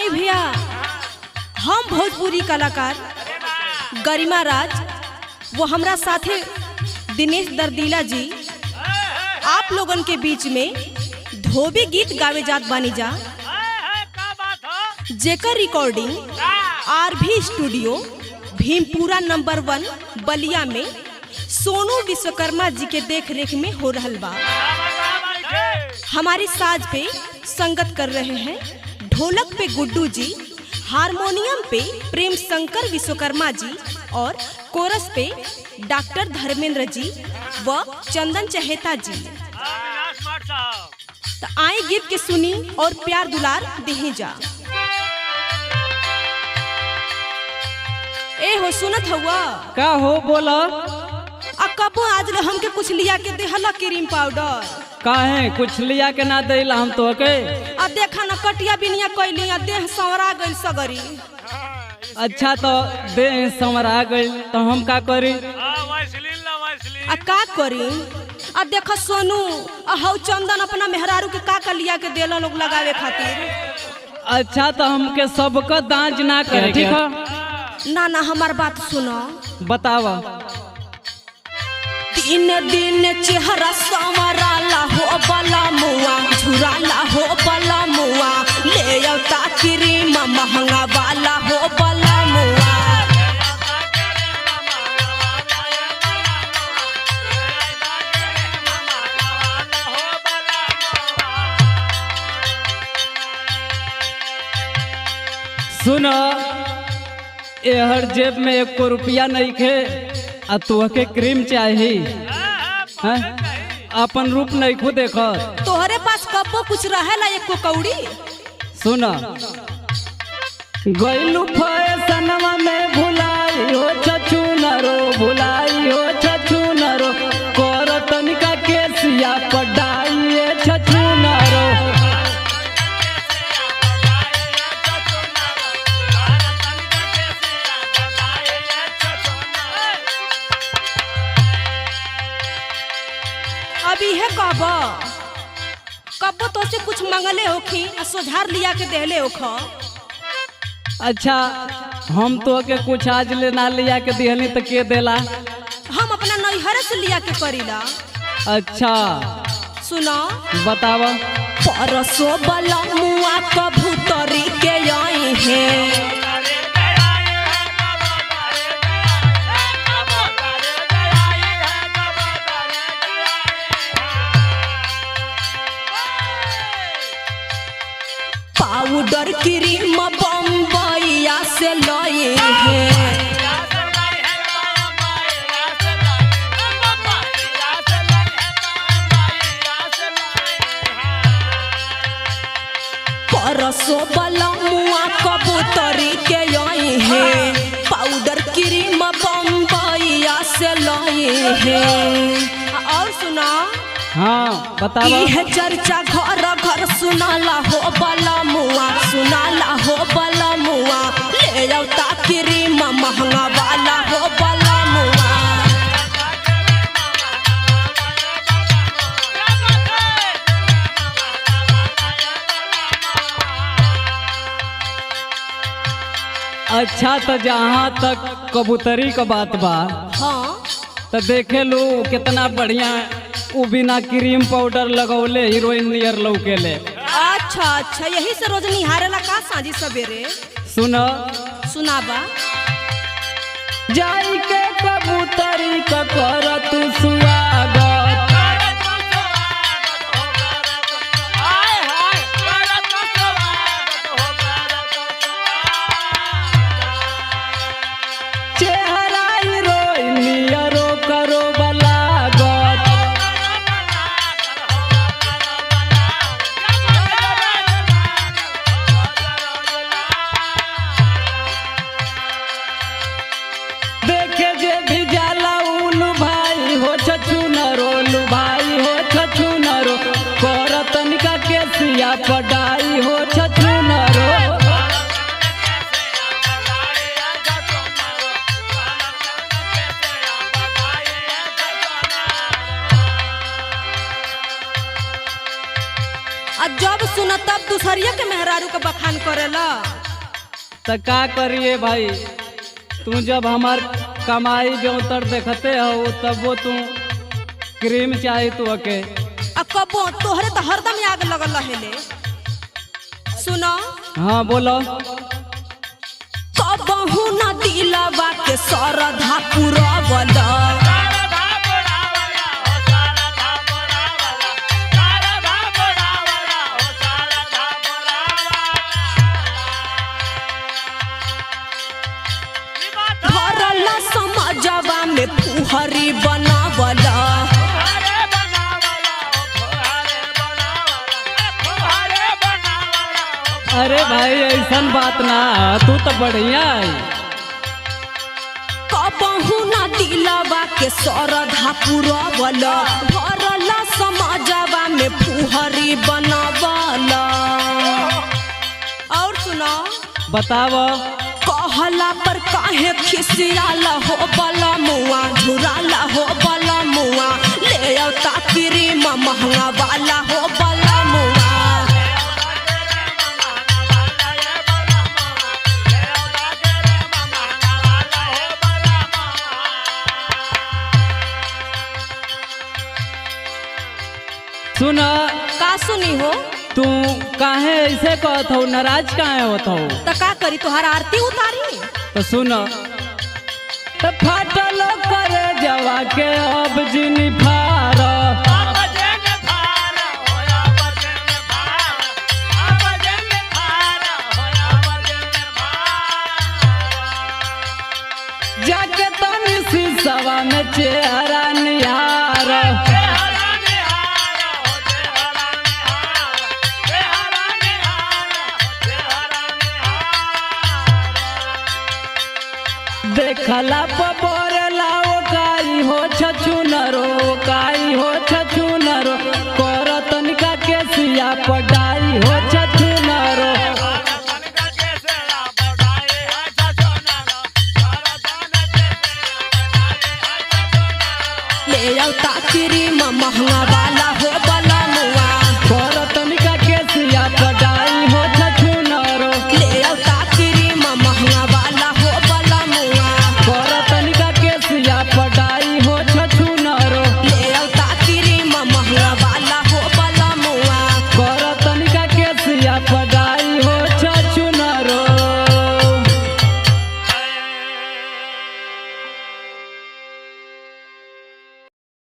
आई भैया, हम भोजपुरी कलाकार गरिमा राज वो हमरा साथे दिनेश दर्दीला जी आप लोगन के बीच में धोबी गीत गावे जात बानी जा, जेकर recording RV studio Bhimpura number 1 बलिया में सोनू विश्वकर्मा जी के देख रेख में हो रहल बा। हमारी साज पे संगत कर रहे हैं ढोलक पे गुड्डू जी, हारमोनियम पे प्रेम शंकर विश्वकर्मा जी और कोरस पे डॉक्टर धर्मेंद्र जी व चंदन चहेता जी। तो आए गीत के सुनी और प्यार दुलार देही जा। ए हो सुनत हुआ का हो बोला। कबो आज हमके कुछ लिया के देहला क्रीम पाउडर काहे कुछ लिया के ना देला हम तो के। अब देखा ना कटिया बिनिया कैली देह संवरा गइल सगरी। अच्छा तो देह संवरा गइल तो हम का करी। का करी अब देखा सोनू हौ चंदन अपना मेहरारू के का लिया के देला लोग लगावे खातिर। अच्छा तो हमके सबका दांज ना करे ठीक है ना ना हमार बात सुनो बतावा। दिन दिन चेहरा संवराला हो बला मुआ, झुराला हो बला मुआ, ले आवता क्रीम महंगा वाला हो बला मुआ। सुनो एहर जेब में 1 रुपया नहीं खे आ तुहके क्रीम चाहिए हैं? अपन रूप नहीं खुद देख। तोहरे पास कबो कुछ रहेला एक कौड़ी। सुना गइलू फैशनवा में भुलाई हो छछु नरो, भुलाई हो छछु नरो, कर तनिका केसिया पढ़ाई छछु नरो। अभी है कबो तो से कुछ मंगले होखी आ सोझार लिया के देहले होख। अच्छा हम तो के कुछ आज ले ना लिया के दिहनी तो के देला। हम अपना नैहर से लिया के करीला। अच्छा सुनो बतावा। परसो बला मुआ कबूतरी के आई है, पाउडर क्रीम बम्बईया से लाए हैं, परसों वाला मुआ कबूतरी के आई है, पाउडर क्रीम बम्बईया से लाए हैं। और सुना हाँ बतावा। है चर्चा घर घर सुनाला हो बला मुआ, सुनाला हो बला मुआ, ले आवता क्रीम महंगा वाला हो बला मुआ। अच्छा तो जहाँ तक कबूतरी का बात बा हाँ तो देखे लो कितना बढ़िया उ बिना क्रीम पाउडर लगौले हीरोइन नियर लौके ले। अच्छा अच्छा यही से रोज निहारेला का साँझी सवेरे। सुनो सुनाबा। जाई के कबूतरी का कर तू स्वागत, चेहरा हीरोइन नियरो करो बलागत। देखे जे भी जाला उन भाई हो छछु नरो, बखान करेला। तो का करिए भाई, तू जब हमार कमाई बेउतर देखते हो तब वो तू क्रीम चाहे तू के। कबो तोहरे तो हरदम आग लगल रहेले। सुनो। हाँ बोलो। कबहू न दिलवा के सरधा पुरवल। धरला समझवा में फुहरी बनावला। अरे भाई ऐसन बात ना, तू तो बढ़िया है। कबहू न दिलवा के सरधा पुरवल। धरला समझवा में फुहरी बनावला। और सुनो। बताव। कहला पर काहे खिसियाला हो बला मुआ, झुराला हो बला मुआ, ले औता क्रीम महंगा वाला हो बला मुआ। सुन। का सुनी हो? तू काहे ऐसे कहत हो, नाराज काहे होत हो? तो का करी, तुहार आरती उतारी। तो सुन। तो फाटल करे जवा के अब जिनी फार। जाके तनी शीशवा में चेहरा निहार। देखला पबरला ओ काई हो छछुनरो, काई हो छछुनरो, कर तनिका के सिया पडाई हो छ